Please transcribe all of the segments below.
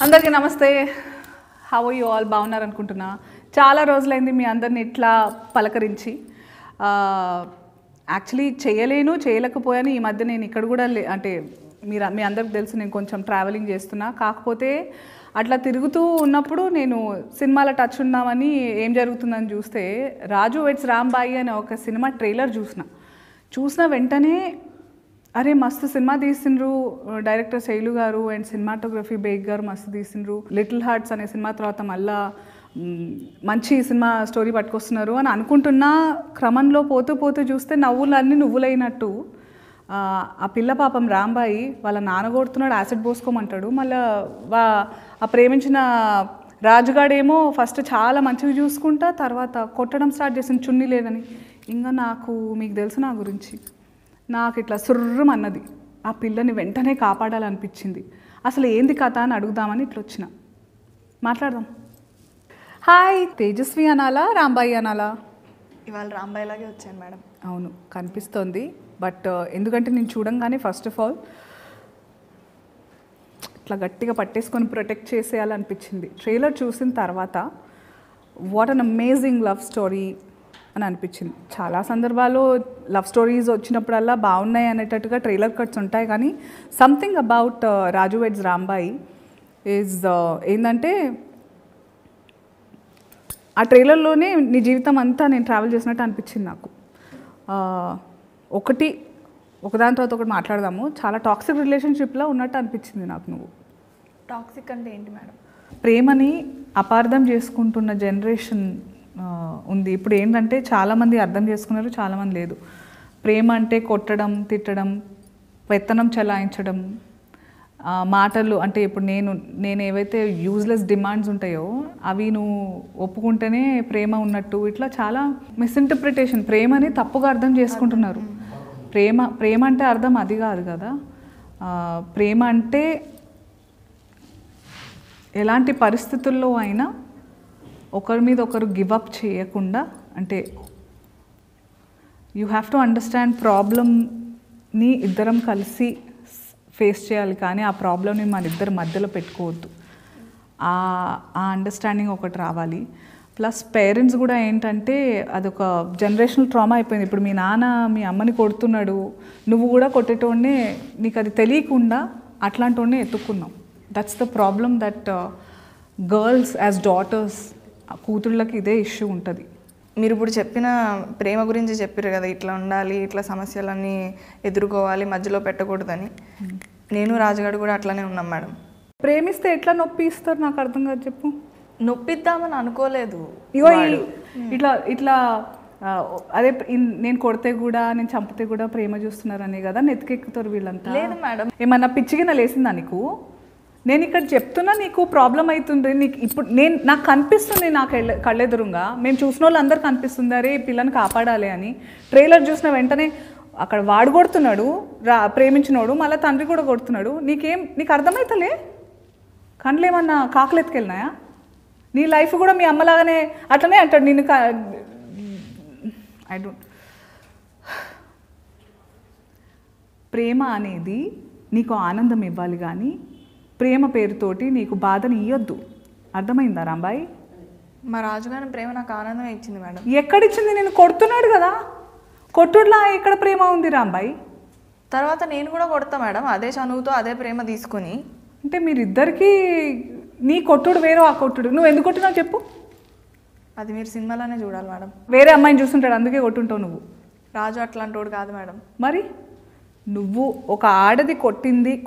అందరికీ నమస్తే. How are you all? బాగున్నారు అనుకుంటున్నా. చాలా రోజులైంది మీ అందరిని ఇట్లా పలకరించి. యాక్చువల్లీ చేయలేకపోయాను. ఈ మధ్య నేను ఇక్కడ కూడా అంటే మీ అందరికి తెలుసు నేను కొంచెం ట్రావెలింగ్ చేస్తున్నా. కాకపోతే అట్లా తిరుగుతూ ఉన్నప్పుడు నేను సినిమాల టచ్ ఉన్నామని ఏం జరుగుతుందని చూస్తే రాజు వెడ్స్ రాంబాయి అనే ఒక సినిమా ట్రైలర్ చూసిన వెంటనే అరే మస్తు సినిమా తీసిండ్రు డైరెక్టర్ శైలు గారు అండ్ సినిమాటోగ్రఫీ బేగ్ గారు మస్తు తీసిండ్రు. లిటిల్ హార్ట్స్ అనే సినిమా తర్వాత మళ్ళా మంచి సినిమా స్టోరీ పట్టుకొస్తున్నారు అని అనుకుంటున్న క్రమంలో పోతూ చూస్తే నవ్వులన్నీ నువ్వులైనట్టు ఆ పిల్ల పాపం రాంబాయి వాళ్ళ నాన్న కొడుతున్నాడు, యాసిడ్ పోసుకోమంటాడు. మళ్ళీ ఆ ప్రేమించిన రాజుగాడేమో ఫస్ట్ చాలా మంచిగా చూసుకుంటా తర్వాత కొట్టడం స్టార్ట్ చేసింది చున్నీ లేదని. ఇంకా మీకు తెలుసు నా గురించి, నాకు ఇట్లా సుర్రమన్నది. ఆ పిల్లని వెంటనే కాపాడాలనిపించింది. అసలు ఏంది కథ అని అడుగుదామని ఇట్లా వచ్చిన. మాట్లాడదాం. హాయ్, తేజస్వి అనాలా రాంబాయి అనాలా? ఇవాళ రాంబాయిలాగే వచ్చాను మేడం. అవును కనిపిస్తోంది. బట్ ఎందుకంటే నేను చూడంగానే ఫస్ట్ ఆఫ్ ఆల్ ఇట్లా గట్టిగా పట్టేసుకొని ప్రొటెక్ట్ చేసేయాలనిపించింది. ట్రైలర్ చూసిన తర్వాత what an amazing love story అని అనిపించింది. చాలా సందర్భాల్లో లవ్ స్టోరీస్ వచ్చినప్పుడల్లా బాగున్నాయి అనేటట్టుగా ట్రైలర్ కట్స్ ఉంటాయి. కానీ something about Raju weds Rambai is ఏంటంటే ఆ ట్రైలర్లోనే నీ జీవితం అంతా నేను ట్రావెల్ చేసినట్టు అనిపించింది నాకు. ఒకదాని తర్వాత ఒకటి మాట్లాడదాము. చాలా టాక్సిక్ రిలేషన్షిప్లో ఉన్నట్టు అనిపించింది నాకు. నువ్వు టాక్సిక్ అంటే ఏంటి మేడం? ప్రేమని అపార్థం చేసుకుంటున్న జనరేషన్ ఉంది ఇప్పుడు. ఏంటంటే చాలామంది అర్థం చేసుకున్నారు, చాలామంది లేదు. ప్రేమ అంటే కొట్టడం, తిట్టడం, పెత్తనం చలాయించడం, మాటలు అంటే ఇప్పుడు నేను ఏవైతే యూజ్లెస్ డిమాండ్స్ ఉంటాయో అవి నువ్వు ఒప్పుకుంటేనే ప్రేమ ఉన్నట్టు, ఇట్లా చాలా మిస్ఇంటర్ప్రిటేషన్. ప్రేమని తప్పుగా అర్థం చేసుకుంటున్నారు. ప్రేమ అంటే అర్థం అది కాదు కదా. ప్రేమ అంటే ఎలాంటి పరిస్థితుల్లో అయినా ఒకరి మీద ఒకరు గివప్ చేయకుండా, అంటే యూ హ్యావ్ టు అండర్స్టాండ్ ప్రాబ్లమ్ని ఇద్దరం కలిసి ఫేస్ చేయాలి. కానీ ఆ ప్రాబ్లమ్ని మన ఇద్దరి మధ్యలో పెట్టుకోవద్దు. ఆ అండర్స్టాండింగ్ ఒకటి రావాలి. ప్లస్ పేరెంట్స్ కూడా ఏంటంటే అదొక జనరేషనల్ ట్రామా అయిపోయింది. ఇప్పుడు మీ నాన్న మీ అమ్మని కొడుతున్నాడు, నువ్వు కూడా కొట్టేటోడినే, నీకు అది తెలియకుండా అట్లాంటి వాడిని ఎత్తుక్కున్నావు. That's the problem that girls as daughters, కూతుళ్ళకి ఇదే ఇష్యూ ఉంటుంది. మీరు ఇప్పుడు చెప్పిన ప్రేమ గురించి చెప్పారు కదా, ఇట్లా ఉండాలి, ఇట్లా సమస్యలన్నీ ఎదుర్కోవాలి, మధ్యలో పెట్టకూడదని. నేను రాజుగాడు కూడా అట్లానే ఉన్నాం మేడం. ప్రేమిస్తే ఎట్లా నొప్పి ఇస్తారు నాకు అర్థం కాదు. చెప్పు. నొప్పిద్దామని అనుకోలేదు. ఇగో ఇట్లా అదే నేను కొడితే కూడా నేను చంపితే కూడా ప్రేమ చూస్తున్నారనే కదా నెత్తికెక్కుతారు వీళ్ళంతా. లేదు మేడం. ఏమన్నా పిచ్చిగా లేసిందా నీకు? నేను ఇక్కడ చెప్తున్నా నీకు ప్రాబ్లం అవుతుంది. నీకు ఇప్పుడు నాకు కనిపిస్తుంది, నాకు కళ్ళెదురుగా మేము చూసిన వాళ్ళు అందరు కనిపిస్తుంది అరే పిల్లని కాపాడాలి అని. ట్రైలర్ చూసిన వెంటనే అక్కడ వాడు కొడుతున్నాడు, ప్రేమించినోడు, మళ్ళీ తండ్రి కూడా కొడుతున్నాడు. నీకు అర్థమవుతలే? కండ్లు ఏమన్నా కాకులు ఎత్తుకెళ్ళినాయా? నీ లైఫ్ కూడా మీ అమ్మలాగానే అట్లనే అంటాడు నిన్ను. I don't. ప్రేమ అనేది నీకు ఆనందం ఇవ్వాలి కానీ ప్రేమ పేరుతోటి నీకు బాధని ఇవ్వద్దు. అర్థమైందా రాంబాయి? మా రాజుగారి ప్రేమ నాకు ఆనందం ఇచ్చింది మేడం. ఎక్కడిచ్చింది? నేను కొడుతున్నాడు కదా, కొట్టుడులా ఎక్కడ ప్రేమ ఉంది రాంబాయి? తర్వాత నేను కూడా కొడతా మేడం, అదే చనువుతో అదే ప్రేమ తీసుకొని. అంటే మీరిద్దరికీ నీ కొట్టుడు వేరు, ఆ కొట్టుడు. నువ్వు ఎందుకు కొట్టినావు చెప్పు? అది మీరు సినిమాలోనే చూడాలి మేడం. వేరే అమ్మాయిని చూస్తుంటాడు అందుకే కొట్టుంటావు నువ్వు. రాజు అట్లాంటి వాడు కాదు మేడం. మరి నువ్వు ఒక ఆడది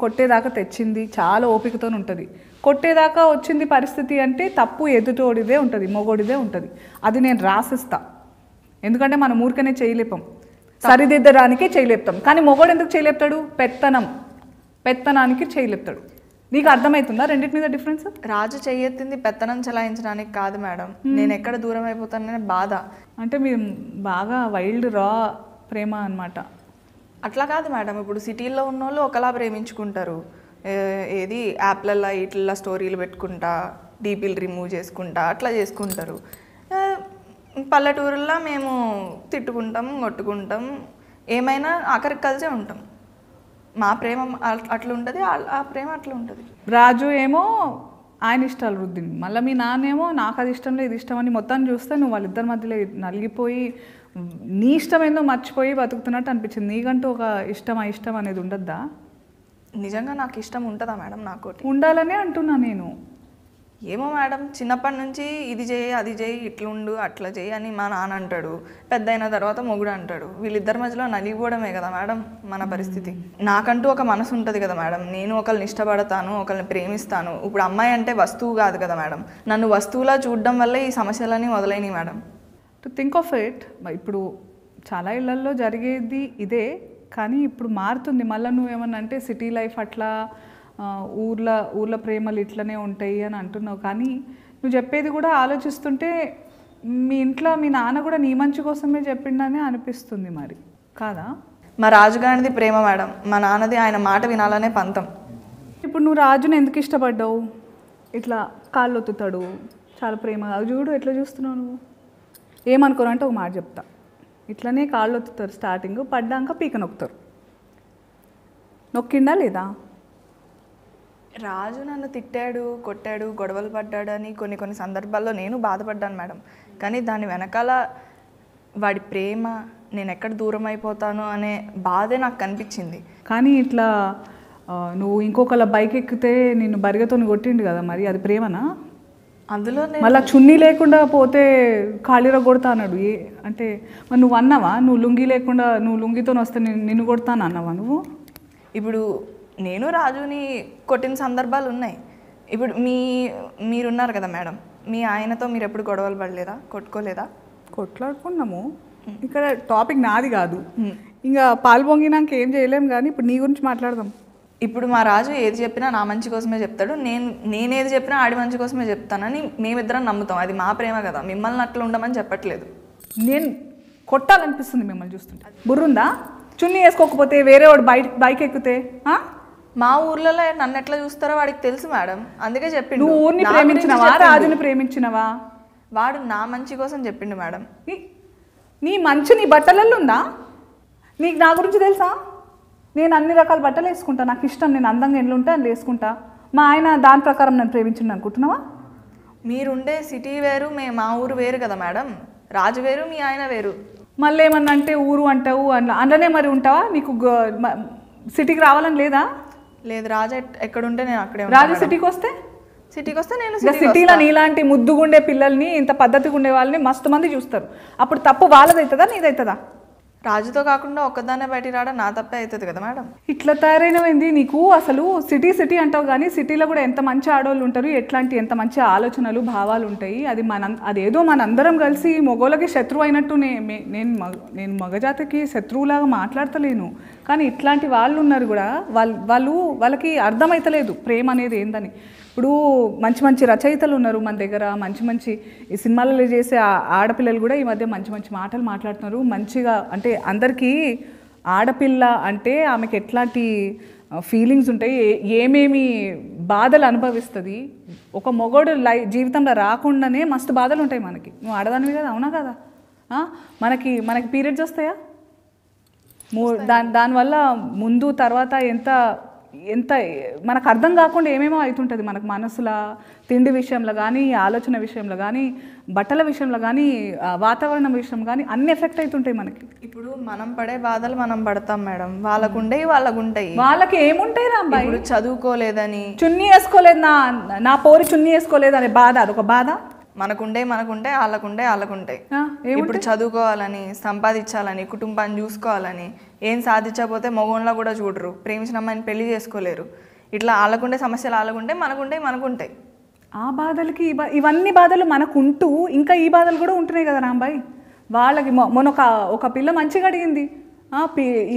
కొట్టేదాకా తెచ్చింది చాలా ఓపికతో ఉంటుంది. కొట్టేదాకా వచ్చింది పరిస్థితి అంటే తప్పు ఎదుటోడిదే ఉంటుంది, మొగోడిదే ఉంటుంది. అది నేను రాసిస్తా. ఎందుకంటే మనం ఊరికనే చేయలేపాం, సరిదిద్దడానికే చేయలేపుతాం. కానీ మొగోడు ఎందుకు చేయలేపుతాడు? పెత్తనానికి చేయలేపుతాడు. నీకు అర్థమవుతుందా రెండింటి మీద డిఫరెన్స్? రాజు చెయ్యెత్తింది పెత్తనం చలాయించడానికి కాదు మేడం, నేను ఎక్కడ దూరం అయిపోతాననే బాధ. అంటే మీరు బాగా వైల్డ్ రా ప్రేమ అన్నమాట. అట్లా కాదు మేడం. ఇప్పుడు సిటీల్లో ఉన్న వాళ్ళు ఒకలా ప్రేమించుకుంటారు. ఏది యాప్లల్లో ఇట్లా స్టోరీలు పెట్టుకుంటా, డీపీలు రిమూవ్ చేసుకుంటా అట్లా చేసుకుంటారు. పల్లెటూరుల్లో మేము తిట్టుకుంటాం, కొట్టుకుంటాం, ఏమైనా ఆఖరికి కలిసే ఉంటాం. మా ప్రేమ అట్లా ఉంటుంది, ఆ ప్రేమ అట్లా ఉంటుంది. రాజు ఏమో ఆయన ఇష్టాలు వృద్ధిని, మళ్ళీ మీ నాన్నేమో నాకు అది ఇష్టం లేదు ఇది ఇష్టం అని మొత్తం చూస్తే నువ్వు వాళ్ళిద్దరి మధ్యలో నలిగిపోయి నీ ఇష్టం ఏందో మర్చిపోయి బతుకుతున్నట్టు అనిపించింది. నీకంటూ ఒక ఇష్టం ఇష్టం అనేది ఉండద్దా? నిజంగా నాకు ఇష్టం ఉంటుందా మేడం? నాకోటి ఉండాలనే అంటున్నా నేను. ఏమో మేడం, చిన్నప్పటి నుంచి ఇది చేయి అది చేయి ఇట్లుండు అట్లా చేయి అని మా నాన్న అంటాడు, పెద్ద అయిన తర్వాత మొగుడు అంటాడు. వీళ్ళిద్దరి మధ్యలో నలిగిపోవడమే కదా మేడం మన పరిస్థితి. నాకంటూ ఒక మనసు ఉంటుంది కదా మేడం, నేను ఒకరిని ఇష్టపడతాను, ఒకరిని ప్రేమిస్తాను. ఇప్పుడు అమ్మాయి అంటే వస్తువు కాదు కదా మేడం, నన్ను వస్తువులా చూడడం వల్లే ఈ సమస్యలన్నీ మొదలైనవి madam. To think of it, ఇప్పుడు చాలా ఇళ్లల్లో జరిగేది ఇదే, కానీ ఇప్పుడు మారుతుంది. మళ్ళీ నువ్వేమన్నా అంటే సిటీ లైఫ్ అట్లా ఊర్ల ప్రేమలు ఇట్లనే ఉంటాయి అని అంటున్నావు, కానీ నువ్వు చెప్పేది కూడా ఆలోచిస్తుంటే మీ ఇంట్లో మీ నాన్న కూడా నీ మంచి కోసమే చెప్పిండని అనిపిస్తుంది. మరి కాదా? మా రాజుగారిది ప్రేమ మేడం, మా నాన్నది ఆయన మాట వినాలనే పంతం. ఇప్పుడు నువ్వు రాజుని ఎందుకు ఇష్టపడ్డావు? ఇట్లా కాళ్ళు ఒత్తుతాడు, చాలా ప్రేమగా చూడు ఎట్లా చూస్తున్నావు నువ్వు. ఏమనుకోరు అంటే ఒక మాట చెప్తా, ఇట్లనే కాళ్ళు ఒత్తుతారు స్టార్టింగ్, పడ్డాక పీక నొక్కుతారు. నొక్కిండా లేదా? రాజు నన్ను తిట్టాడు, కొట్టాడు, గొడవలు పడ్డాడు అని కొన్ని సందర్భాల్లో నేను బాధపడ్డాను మేడం. కానీ దాని వెనకాల వాడి ప్రేమ, నేను ఎక్కడ దూరం అయిపోతాను అనే బాధే నాకు కనిపించింది. కానీ ఇట్లా నువ్వు ఇంకొకళ్ళ బైక్ ఎక్కితే నిన్ను బరిగతో కొట్టిండు కదా, మరి అది ప్రేమనా? అందులో మళ్ళీ చున్నీ లేకుండా పోతే ఖాళీలో కొడతా అన్నాడు. అంటే మరి నువ్వు అన్నావా, నువ్వు లుంగి లేకుండా నువ్వు లుంగితో వస్తే నిన్ను కొడతాను అన్నావా నువ్వు? ఇప్పుడు నేను రాజుని కొట్టిన సందర్భాలు ఉన్నాయి. ఇప్పుడు మీరున్నారు కదా మేడం, మీ ఆయనతో మీరు ఎప్పుడు గొడవలు పడలేదా, కొట్టుకోలేదా? కొట్లాడుకున్నాము. ఇక్కడ టాపిక్ నాది కాదు, ఇంకా పాలు పొంగినాక ఏం చేయలేము, కానీ ఇప్పుడు నీ గురించి మాట్లాడదాం. ఇప్పుడు మా రాజు ఏది చెప్పినా నా మంచి కోసమే చెప్తాడు, నేనేది చెప్పినా ఆడి మంచి కోసమే చెప్తానని మేమిద్దరం నమ్ముతాం. అది మా ప్రేమ కదా, మిమ్మల్ని అట్లా ఉండమని చెప్పట్లేదు. నేను కొట్టాలనిపిస్తుంది మిమ్మల్ని చూస్తుంటే. బుర్రుందా? చున్నీ వేసుకోకపోతే వేరే వాడు బైక్ ఎక్కితే? మా ఊర్లలో నన్ను ఎట్లా చూస్తారో వాడికి తెలుసు మేడం, అందుకే చెప్పిండు. నువ్వు ఊరిని ప్రేమించినవా, రాజుని ప్రేమించినవా? వాడు నా మంచి కోసం చెప్పిండు మేడం. నీ మంచి నీ బట్టలలో ఉందా? నీకు నా గురించి తెలుసా? నేను అన్ని రకాల బట్టలు వేసుకుంటా, నాకు ఇష్టం, నేను అందంగా ఎన్ని ఉంటే అని వేసుకుంటా. మా ఆయన దాని ప్రకారం నన్ను ప్రేమించిండు అనుకుంటున్నావా? మీరుండే సిటీ వేరు, మా ఊరు వేరు కదా మేడం. రాజు వేరు, మీ ఆయన వేరు. మళ్ళీ ఏమన్నా అంటే ఊరు అంటావు, అందులోనే మరి ఉంటావా? నీకు సిటీకి రావాలని లేదా? లేదు, రాజు ఎక్కడుంటే నేను అక్కడే. రాజు సిటీకి వస్తే నేను సిటీలో నీలాంటి ముద్దుగుండే పిల్లల్ని, ఇంత పద్ధతిగా ఉండే వాళ్ళని మస్తు మంది చూస్తారు. అప్పుడు తప్పు వాళ్ళదవుతుందా నీదవుతుందా? రాజుతో కాకుండా ఒక్కదాన్నే బయటికి రావడం నా తప్పే అవుతుంది కదా మేడం. ఇట్లా తయారైనమైంది నీకు. అసలు సిటీ అంటావు, కానీ సిటీలో కూడా ఎంత మంచి ఆడవాళ్ళు ఉంటారు, ఎంత మంచి ఆలోచనలు భావాలు ఉంటాయి. అదేదో మనందరం కలిసి మగోళ్ళకి శత్రువు అయినట్టు నేను మగజాతికి శత్రువులాగా మాట్లాడతలేను, కానీ ఇట్లాంటి వాళ్ళు ఉన్నారు కూడా. వాళ్ళకి అర్థమవుతలేదు ప్రేమ అనేది ఏందని. ఇప్పుడు మంచి రచయితలు ఉన్నారు మన దగ్గర, మంచి ఈ సినిమాలలో చేసే ఆడపిల్లలు కూడా ఈ మధ్య మంచి మాటలు మాట్లాడుతున్నారు మంచిగా. అంటే అందరికీ ఆడపిల్ల అంటే ఆమెకి ఎట్లాంటి ఫీలింగ్స్ ఉంటాయి, ఏమేమి బాధలు అనుభవిస్తుంది, ఒక మొగోడు జీవితంలో రాకుండానే మస్తు బాధలు ఉంటాయి మనకి. నువ్వు ఆడదానివి కదా, అవునా కదా? మనకి పీరియడ్స్ వస్తాయా? దానివల్ల ముందు తర్వాత ఎంత మనకు అర్థం కాకుండా ఏమేమో అవుతుంటుంది మనకు మనసులో. తిండి విషయంలో కానీ, ఆలోచన విషయంలో కానీ, బట్టల విషయంలో కానీ, వాతావరణం విషయం కానీ అన్ని ఎఫెక్ట్ అవుతుంటాయి మనకి. ఇప్పుడు మనం పడే బాధలు మనం పడతాం మేడం, వాళ్ళకుంటాయి. వాళ్ళకి ఏముంటాయి రా అబ్బాయి? ఇప్పుడు చదువుకోలేదని, చున్నీ వేసుకోలేదు, నా పోరి చున్నీ వేసుకోలేదు అనే బాధ, అదొక బాధ. మనకుంటాయి వాళ్ళకుంటాయి. ఇప్పుడు చదువుకోవాలని, సంపాదించాలని, కుటుంబాన్ని చూసుకోవాలని, ఏం సాధించకపోతే మగోన్లా కూడా చూడరు, ప్రేమించిన అమ్మాయిని పెళ్లి చేసుకోలేరు. ఇట్లా వాళ్ళకుండే సమస్యలు వాళ్ళకుంటాయి, మనకుంటాయి. ఆ బాధలకి ఇవన్నీ బాధలు మనకుంటూ ఇంకా ఈ బాధలు కూడా ఉంటున్నాయి కదా రాంబాయ్. వాళ్ళకి మొన్న ఒక పిల్ల మంచిగా అడిగింది,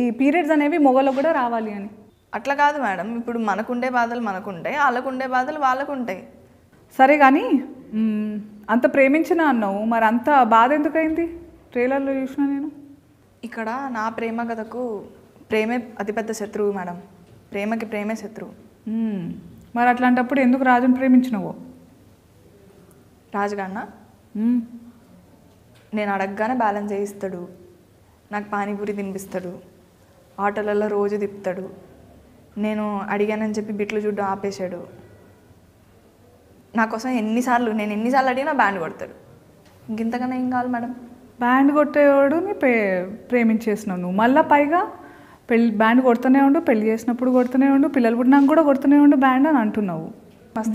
ఈ పీరియడ్స్ అనేవి మొగలకు కూడా రావాలి అని. అట్లా కాదు మేడం, ఇప్పుడు మనకుండే బాధలు మనకుంటాయి, వాళ్ళకుండే బాధలు వాళ్ళకుంటాయి. సరే కానీ అంత ప్రేమించిన అన్నావు, మరి అంత బాధ ఎందుకైంది? ట్రైలర్లో చూసిన నేను. ఇక్కడ నా ప్రేమ కథకు ప్రేమే అతిపెద్ద శత్రువు మేడం, ప్రేమే శత్రువు. మరి అట్లాంటప్పుడు ఎందుకు రాజుని ప్రేమించినవో? రాజుగాన్న నేను అడగగానే బ్యాలెన్స్ చేయిస్తాడు, నాకు పానీపూరి తినిపిస్తాడు, ఆటోలలో రోజు తిప్పుతాడు, నేను అడిగానని చెప్పి బిట్లు చూడ్డం ఆపేశాడు. నా కోసం నేను ఎన్నిసార్లు అడిగినా బ్యాండ్ కొడతాడు. ఇంకెంతకన్నా ఏం కావాలి మేడం? బ్యాండ్ కొట్టేవాడుని ప్రేమించేసినావు నువ్వు, మళ్ళీ పైగా బ్యాండ్ కొడుతూనే ఉండు, పెళ్లి చేసినప్పుడు కొడుతూనే ఉండు, పిల్లలు పుట్టినాక కూడా కొడుతూనే ఉండు బ్యాండ్ అని అంటున్నావు.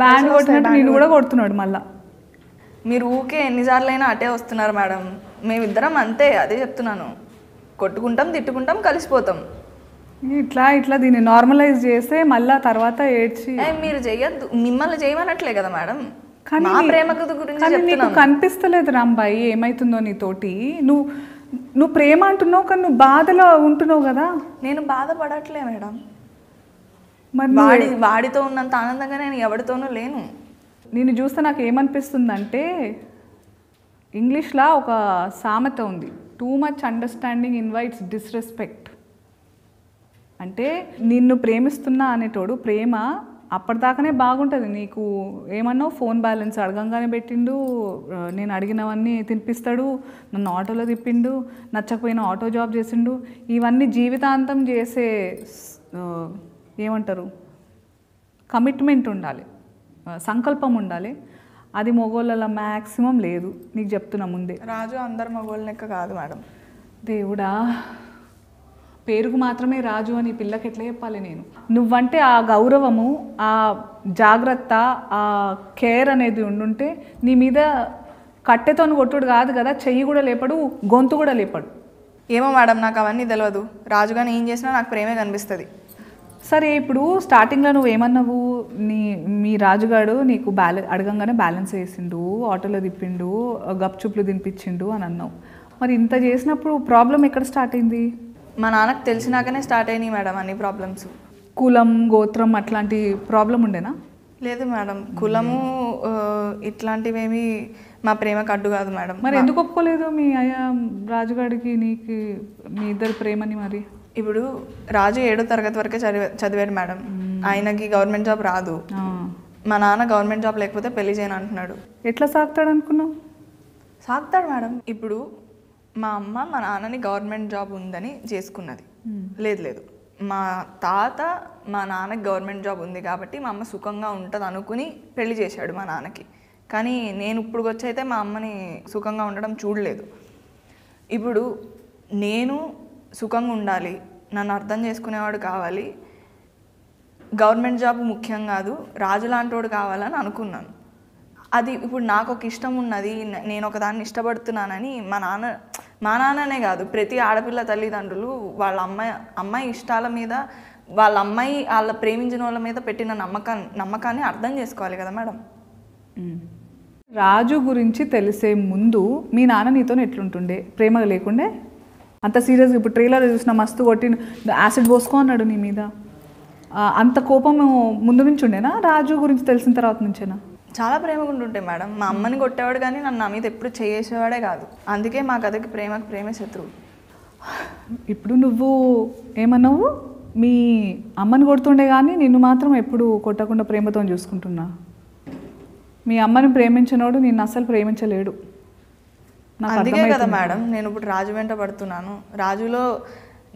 బ్యాండ్ కొట్టినట్టు నేను కూడా కొడుతున్నాడు మళ్ళీ. మీరు ఊకే ఎన్నిసార్లు అయినా అటే వస్తున్నారు మేడం. మేమిద్దరం అంతే, అదే చెప్తున్నాను. కొట్టుకుంటాం, తిట్టుకుంటాం, కలిసిపోతాం. ఇట్లా దీన్ని నార్మలైజ్ చేస్తే మళ్ళీ తర్వాత ఏడ్చి మీరు చెయ్యొద్దు. మిమ్మల్ని చేయమనట్లే కదా మేడం, కానీ మా ప్రేమ గురించి నీకు కనిపిస్తలేదు రాంబాయి ఏమైతుందో నీతోటి. నువ్వు ప్రేమ అంటున్నావు కానీ నువ్వు బాధలో ఉంటున్నావు కదా. నేను బాధపడట్లే మేడం. మరి వాడితో ఉన్నంత ఆనందంగా నేను ఎవరితోనూ లేను. నేను చూస్తే నాకు ఏమనిపిస్తుందంటే, ఇంగ్లీష్లో ఒక సామెత ఉంది, too much understanding invites disrespect. అంటే నిన్ను ప్రేమిస్తున్నా అనేటోడు ప్రేమ అప్పటిదాకానే బాగుంటుంది. నీకు ఏమన్నావు, ఫోన్ బ్యాలెన్స్ అడగంగానే పెట్టిండు, నేను అడిగినవన్నీ తినిపిస్తాడు, నన్ను ఆటోలో తిప్పిండు, నచ్చకపోయిన ఆటో జాబ్ చేసిండు. ఇవన్నీ జీవితాంతం చేసే ఏమంటారు కమిట్మెంట్ ఉండాలి, సంకల్పం ఉండాలి. అది మగోళ్ళ మ్యాక్సిమం లేదు, నీకు చెప్తున్నా ముందే. రాజు అందరు మగోళ్ళ లెక్క కాదు మేడం. దేవుడా, పేరుకు మాత్రమే రాజు అని పిల్లకి ఎట్లా చెప్పాలి నేను? నువ్వంటే ఆ గౌరవము, ఆ జాగ్రత్త, ఆ కేర్ అనేది ఉండుంటే నీ మీద కట్టెతో కొట్టుడు కాదు కదా, చెయ్యి కూడా లేపడు, గొంతు కూడా లేపడు. ఏమో మేడం, నాకు అవన్నీ తెలియదు. రాజుగాని ఏం చేసినా నాకు ప్రేమే కనిపిస్తుంది. సరే, ఇప్పుడు స్టార్టింగ్లో నువ్వు ఏమన్నావు, మీ రాజుగాడు నీకు అడగంగానే బ్యాలెన్స్ వేసిండు, ఆటోలో తిప్పిండు, గప్చుప్లు తినిపించిండు అని అన్నావు. మరి ఇంత చేసినప్పుడు ప్రాబ్లం ఎక్కడ స్టార్ట్ అయింది? మా నాన్నకు తెలిసినాకనే స్టార్ట్ అయినాయి మేడం అన్ని ప్రాబ్లమ్స్. కులం, గోత్రం అట్లాంటి ప్రాబ్లం ఉండేనా? లేదు మేడం, కులము ఇట్లాంటివేమీ మా ప్రేమకు అడ్డు కాదు మేడం. మరి ఎందుకు ఒప్పుకోలేదు మీ అయ్యా రాజుగాడికి నీకు మీ ఇద్దరు ప్రేమని? మరి ఇప్పుడు రాజు 7వ తరగతి వరకే చదివాడు మేడం. ఆయనకి గవర్నమెంట్ జాబ్ రాదు. మా నాన్న గవర్నమెంట్ జాబ్ లేకపోతే పెళ్లి చేయను అంటున్నాడు. ఎట్లా సాగుతాడు అనుకున్నావు? సాగుతాడు మేడం. ఇప్పుడు మా అమ్మ మా నాన్నని గవర్నమెంట్ జాబ్ ఉందని చేసుకున్నది. లేదు, మా తాత మా నాన్నకి గవర్నమెంట్ జాబ్ ఉంది కాబట్టి మా అమ్మ సుఖంగా ఉంటుంది అనుకుని పెళ్లి చేశాడు మా నాన్నకి. కానీ నేను ఇప్పుడు వచ్చి అయితే మా అమ్మని సుఖంగా ఉండడం చూడలేదు. ఇప్పుడు నేను సుఖంగా ఉండాలి, నన్ను అర్థం చేసుకునేవాడు కావాలి, గవర్నమెంట్ జాబ్ ముఖ్యం కాదు, రాజు లాంటోడు కావాలని అనుకున్నాను. అది ఇప్పుడు నాకు ఒక ఇష్టం ఉన్నది, నేను ఒక దాన్ని ఇష్టపడుతున్నానని మా నాన్ననే కాదు, ప్రతి ఆడపిల్ల తల్లిదండ్రులు వాళ్ళ అమ్మాయి ఇష్టాల మీద, వాళ్ళ ప్రేమించిన వాళ్ళ మీద పెట్టిన నమ్మకాన్ని అర్థం చేసుకోవాలి కదా మేడం. రాజు గురించి తెలిసే ముందు మీ నాన్న నీతో ఎట్లుంటుండే? ప్రేమ లేకుండే? అంత సీరియస్గా ఇప్పుడు ట్రైలర్ చూసిన మస్తు కొట్టి యాసిడ్ పోసుకో అన్నాడు నీ మీద, అంత కోపం ముందు నుంచి ఉండేనా రాజు గురించి తెలిసిన తర్వాత నుంచేనా? చాలా ప్రేమగా ఉంటుంటే మేడం. మా అమ్మని కొట్టేవాడు కానీ నన్ను నా మీద ఎప్పుడు చేసేవాడే కాదు. అందుకే మా కథకి ప్రేమే శత్రువు. ఇప్పుడు నువ్వు ఏమన్నావు, మీ అమ్మని కొడుతుండే కానీ నిన్ను మాత్రం ఎప్పుడు కొట్టకుండా ప్రేమతో చూసుకుంటున్నా. మీ అమ్మని ప్రేమించినోడు నిన్ను అసలు ప్రేమించలేడు. అందుకే కదా మేడం నేను ఇప్పుడు రాజు వెంట పడుతున్నాను. రాజులో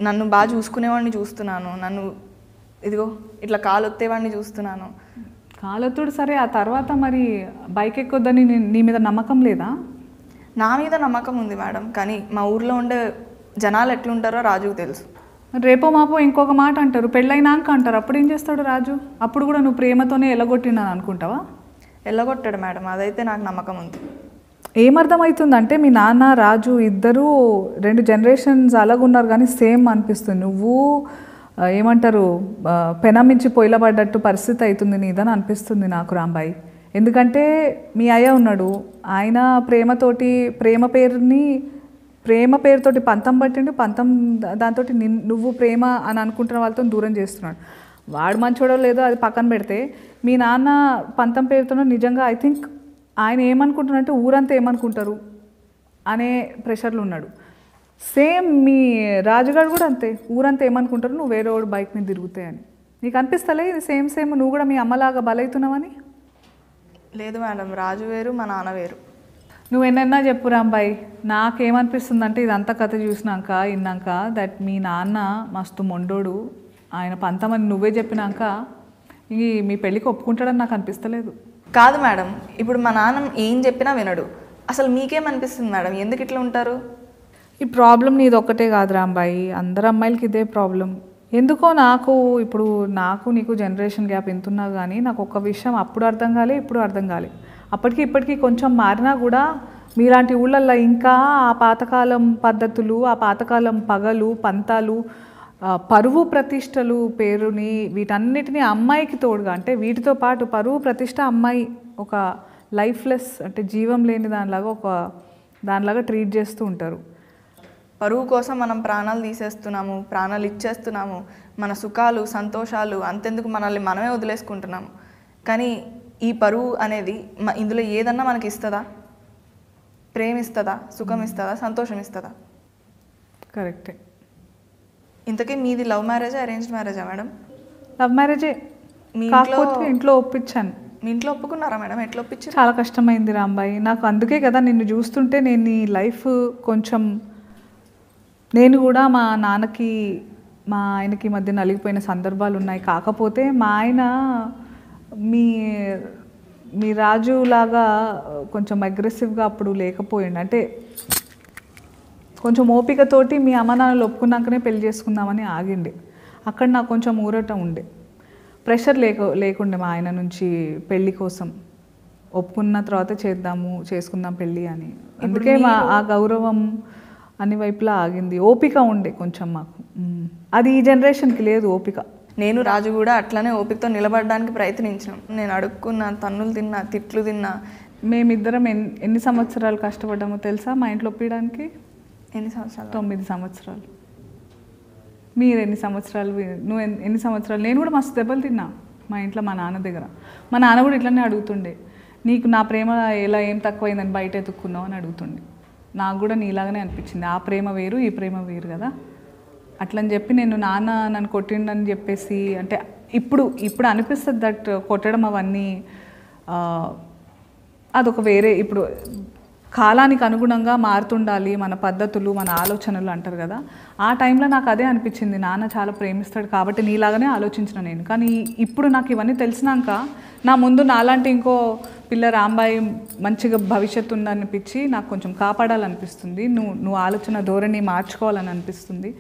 నన్ను బాగా చూసుకునేవాడిని చూస్తున్నాను, నన్ను ఇదిగో ఇట్లా కాలొత్తేవాడిని చూస్తున్నాను. కాలొత్తుడు సరే, ఆ తర్వాత మరి బైక్ ఎక్కొద్దని నీ మీద నమ్మకం లేదా? నా మీద నమ్మకం ఉంది మేడం, కానీ మా ఊర్లో ఉండే జనాలు ఎట్లుంటారో రాజుకు తెలుసు. రేపో మాపో ఇంకొక మాట అంటారు, పెళ్ళైనాక అంటారు, అప్పుడు ఏం చేస్తాడు రాజు? అప్పుడు కూడా నువ్వు ప్రేమతోనే ఎల్లగొట్టినాను అనుకుంటావా? ఎల్లగొట్టాడు మేడం, అదైతే నాకు నమ్మకం ఉంది. ఏమర్థమవుతుందంటే మీ నాన్న రాజు ఇద్దరు 2 జనరేషన్స్ అలాగున్నారు కానీ సేమ్ అనిపిస్తుంది. నువ్వు ఏమంటారు పెనమించి పొయ్యిలబడ్డట్టు పరిస్థితి అవుతుంది నీదని అనిపిస్తుంది నాకు రాంబాయి. ఎందుకంటే మీ అయ్య ఉన్నాడు, ఆయన ప్రేమ పేరుతోటి పంతం పట్టిండు, దాంతో నువ్వు ప్రేమ అని అనుకుంటున్న వాళ్ళతో దూరం చేస్తున్నాడు. వాడు మంచోడో లేదో అది పక్కన పెడితే, మీ నాన్న పంతం పేరుతో నిజంగా ఐ థింక్ ఆయన ఏమనుకుంటున్నారంటే ఊరంతా ఏమనుకుంటారు అనే ప్రెషర్లో ఉన్నాడు. సేమ్ మీ రాజుగాడు కూడా అంతే, ఊరంతా ఏమనుకుంటారు నువ్వు వేరే వాడు బైక్ మీద తిరుగుతాయని. నీకు అనిపిస్తలే ఇది సేమ్ నువ్వు కూడా మీ అమ్మలాగా బలవుతున్నావని? లేదు మేడం, రాజు వేరు మా నాన్న వేరు. నువ్వు ఎన్నైనా చెప్పు రాంబాయి, నాకేమనిపిస్తుంది అంటే ఇదంతా కథ విన్నాక దట్ మీ నాన్న మస్తు మొండోడు, ఆయన పంతమని నువ్వే చెప్పినాక మీ పెళ్ళికి ఒప్పుకుంటాడని నాకు అనిపిస్తలేదు. కాదు మేడం, ఇప్పుడు మా నాన్న ఏం చెప్పినా వినడు. అసలు మీకేమనిపిస్తుంది మేడం, ఎందుకు ఇట్లా ఉంటారు? ఈ ప్రాబ్లం నీది ఒక్కటే కాదు రాంబాయి, అందరు అమ్మాయిలకి ఇదే ప్రాబ్లం. ఎందుకో నాకు నీకు జనరేషన్ గ్యాప్ ఎంతున్నా కానీ నాకు ఒక్క విషయం అప్పుడు అర్థం కాలే, ఇప్పుడు అర్థం కాలే. అప్పటికి ఇప్పటికీ కొంచెం మారినా కూడా మీలాంటి ఊళ్ళల్లో ఇంకా ఆ పాతకాలం పద్ధతులు, ఆ పాతకాలం పగలు పంతాలు, పరువు ప్రతిష్టలు పేరుని వీటన్నిటిని అమ్మాయికి తోడుగా, అంటే వీటితో పాటు పరువు ప్రతిష్ట అమ్మాయి ఒక లైఫ్లెస్, అంటే జీవం లేని దానిలాగా ట్రీట్ చేస్తూ ఉంటారు. పరువు కోసం మనం ప్రాణాలు తీసేస్తున్నాము, ప్రాణాలు ఇచ్చేస్తున్నాము, మన సుఖాలు సంతోషాలు అంతెందుకు మనల్ని మనమే వదిలేసుకుంటున్నాము. కానీ ఈ పరువు అనేది ఇందులో ఏదన్నా మనకి ఇస్తుందా? ప్రేమ ఇస్తుందా? సుఖం ఇస్తుందా? సంతోషం ఇస్తుందా? కరెక్టే. ఇంతకీ మీది లవ్ మ్యారేజా అరేంజ్డ్ మ్యారేజా మేడం? లవ్ మ్యారేజే. మీ ఇంట్లో ఒప్పించాను. మీ ఇంట్లో ఒప్పుకున్నారా మేడం? ఎట్లా ఒప్పించారు? చాలా కష్టమైంది రాంబాయి నాకు. అందుకే కదా నిన్ను చూస్తుంటే నేను ఈ లైఫ్ కొంచెం, నేను కూడా మా నాన్నకి మా ఆయనకి మధ్య నలిగిపోయిన సందర్భాలు ఉన్నాయి. కాకపోతే మా ఆయన మీ రాజులాగా కొంచెం అగ్రెసివ్గా అప్పుడు లేకపోయిండు. అంటే కొంచెం ఓపికతోటి మీ అమ్మ నాన్నలు ఒప్పుకున్నాకనే పెళ్లి చేసుకుందామని ఆగిండి. అక్కడ నాకు కొంచెం ఊరట ఉండే, ప్రెషర్ లేకుండే మా ఆయన నుంచి పెళ్ళి కోసం. ఒప్పుకున్న తర్వాత చేసుకుందాం పెళ్ళి అని. అందుకే ఆ గౌరవం అన్ని వైపులా ఆగింది. ఓపిక ఉండే కొంచెం మాకు. అది ఈ జనరేషన్కి లేదు ఓపిక. నేను రాజు కూడా అట్లనే ఓపికతో నిలబడడానికి ప్రయత్నించాను. నేను అడుక్కున్నా, తన్నులు తిన్నా, తిట్లు తిన్నా. మేమిద్దరం ఎన్ని సంవత్సరాలు కష్టపడ్డామో తెలుసా మా ఇంట్లో ఒప్పించడానికి? ఎన్ని సంవత్సరాలు? 9 సంవత్సరాలు. మీరు ఎన్ని సంవత్సరాలు? నువ్వు ఎన్ని సంవత్సరాలు? నేను కూడా మస్తు దెబ్బలు తిన్నా మా ఇంట్లో మా నాన్న దగ్గర. మా నాన్న కూడా ఇట్లనే అడుగుతుండే, నీకు నా ప్రేమ ఏం తక్కువైందని బయట ఎత్తుక్కున్నావు అని అడుగుతుండే. నాకు కూడా నీలాగానే అనిపించింది. ఆ ప్రేమ వేరు, ఈ ప్రేమ వేరు కదా. అట్లని చెప్పి నాన్న నన్ను కొట్టిండని చెప్పేసి, అంటే ఇప్పుడు అనిపిస్తుంది దట్ కొట్టడం అవన్నీ అదొక వేరే, ఇప్పుడు కాలానికి అనుగుణంగా మారుతుండాలి మన పద్ధతులు, మన ఆలోచనలు అంటారు కదా. ఆ టైంలో నాకు అదే అనిపించింది, నాన్న చాలా ప్రేమిస్తాడు కాబట్టి నీలాగానే ఆలోచించిన నేను. కానీ ఇప్పుడు నాకు ఇవన్నీ తెలిసినాక నా ముందు నాలాంటి ఇంకో పిల్ల రాంబాయి మంచిగా భవిష్యత్తు ఉందనిపించి నాకు కొంచెం కాపాడాలనిపిస్తుంది. నువ్వు ఆలోచన ధోరణి మార్చుకోవాలని అనిపిస్తుంది.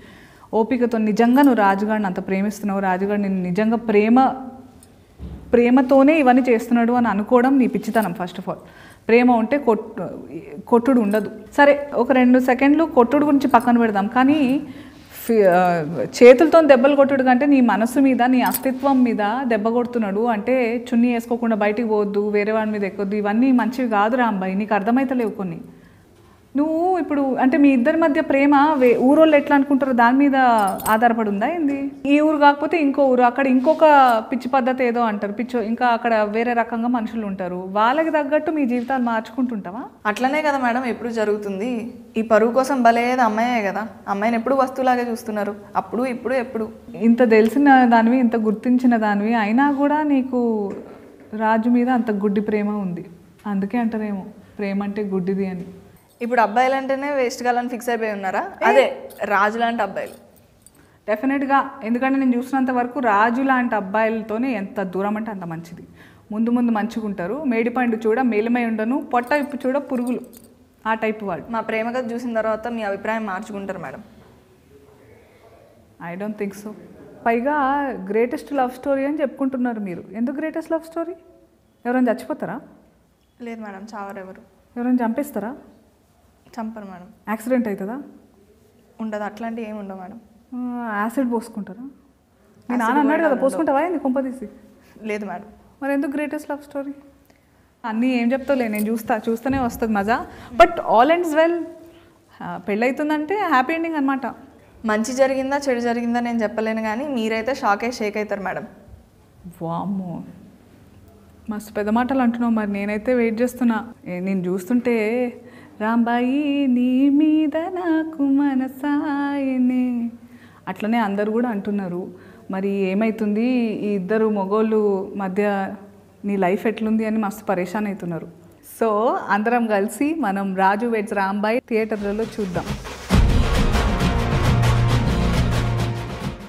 ఓపికతో నిజంగా నువ్వు రాజుగాడిని అంత ప్రేమిస్తున్నావు, రాజుగాడు నేను నిజంగా ప్రేమతోనే ఇవన్నీ చేస్తున్నాడు అని అనుకోవడం నీ పిచ్చితనం. ఫస్ట్ ఆఫ్ ఆల్ ప్రేమ ఉంటే కొట్టుడు ఉండదు. సరే, ఒక 2 సెకండ్లు కొట్టుడు గురించి పక్కన పెడదాం. కానీ చేతులతో దెబ్బలు కొట్టుడు కంటే నీ మనసు మీద, నీ అస్తిత్వం మీద దెబ్బ కొడుతున్నాడు. అంటే చున్నీ వేసుకోకుండా బయటికి పోవద్దు, వేరే వాడి మీద ఎక్కొద్దు, ఇవన్నీ మంచివి కాదు రాంబాయి. నీకు అర్థమైతలేవు కొన్ని. నువ్వు ఇప్పుడు అంటే మీ ఇద్దరి మధ్య ప్రేమ ఊరోళ్ళు ఎట్లా అనుకుంటారో దాని మీద ఆధారపడి ఉందా ఏంది? ఈ ఊరు కాకపోతే ఇంకో ఊరు, అక్కడ ఇంకొక పిచ్చి పద్ధతి ఏదో అంటారు, ఇంకా అక్కడ వేరే రకంగా మనుషులు ఉంటారు. వాళ్ళకి తగ్గట్టు మీ జీవితాలు మార్చుకుంటుంటావా? అట్లనే కదా మేడం ఎప్పుడు జరుగుతుంది. ఈ పరువు కోసం బలేది అమ్మాయే కదా. అమ్మాయిని ఎప్పుడు వస్తువులాగే చూస్తున్నారు, అప్పుడు ఇప్పుడు ఎప్పుడు. ఇంత తెలిసిన దానివి, ఇంత గుర్తించిన దానివి అయినా కూడా నీకు రాజు మీద అంత గుడ్డి ప్రేమ ఉంది. అందుకే అంటారేమో ప్రేమ అంటే గుడ్డిది అని. ఇప్పుడు అబ్బాయిలు అంటేనే వేస్ట్ గాలని ఫిక్స్ అయిపోయి ఉన్నారా? అదే రాజు లాంటి అబ్బాయిలు డెఫినెట్గా. ఎందుకంటే నేను చూసినంత వరకు రాజు లాంటి అబ్బాయిలతోనే ఎంత దూరం అంటే అంత మంచిది. ముందు మంచిగా ఉంటారు. మేడిపండు చూడ మేలిమై ఉండను, పొట్ట ఇప్పు చూడ పురుగులు, ఆ టైప్ వాడు. మా ప్రేమ కథ చూసిన తర్వాత మీ అభిప్రాయం మార్చుకుంటారు madam? I don't think so. పైగా గ్రేటెస్ట్ లవ్ స్టోరీ అని చెప్పుకుంటున్నారు మీరు. ఎందుకు గ్రేటెస్ట్ లవ్ స్టోరీ? ఎవరైనా చచ్చిపోతారా? లేదు మేడం, చావరు. ఎవరైనా చంపేస్తారా? చంపరు మేడం. యాక్సిడెంట్ అవుతుందా? ఉండదు, అట్లాంటివి ఏమి ఉండవు మేడం. యాసిడ్ పోసుకుంటారా? మీ నాన్న అన్నాడు కదా పోసుకుంటావా ఏంది కొంపదీసి? లేదు మేడం. మరి ఎందుకు గ్రేటెస్ట్ లవ్ స్టోరీ? అన్నీ ఏం చెప్తావులే, నేను చూస్తూనే వస్తుంది మజా. But all ends well. పెళ్ళవుతుందంటే హ్యాపీ ఎండింగ్ అనమాట. మంచి జరిగిందా చెడు జరిగిందా నేను చెప్పలేను, కానీ మీరైతే షేక్ అవుతారు మేడం. వామ్మో, మస్తు పెద్ద మాటలు అంటున్నావు. మరి నేనైతే వెయిట్ చేస్తున్నా. నేను చూస్తుంటే రాంబాయి నీ మీద నాకు మనసాయనే అట్లనే అందరు కూడా అంటున్నారు. మరి ఏమవుతుంది ఈ ఇద్దరు మగోళ్ళు మధ్య, నీ లైఫ్ ఎట్లుంది అని మస్తు పరేషాన్ అవుతున్నారు. సో అందరం కలిసి మనం రాజు వెడ్స్ రాంబాయి థియేటర్లలో చూద్దాం.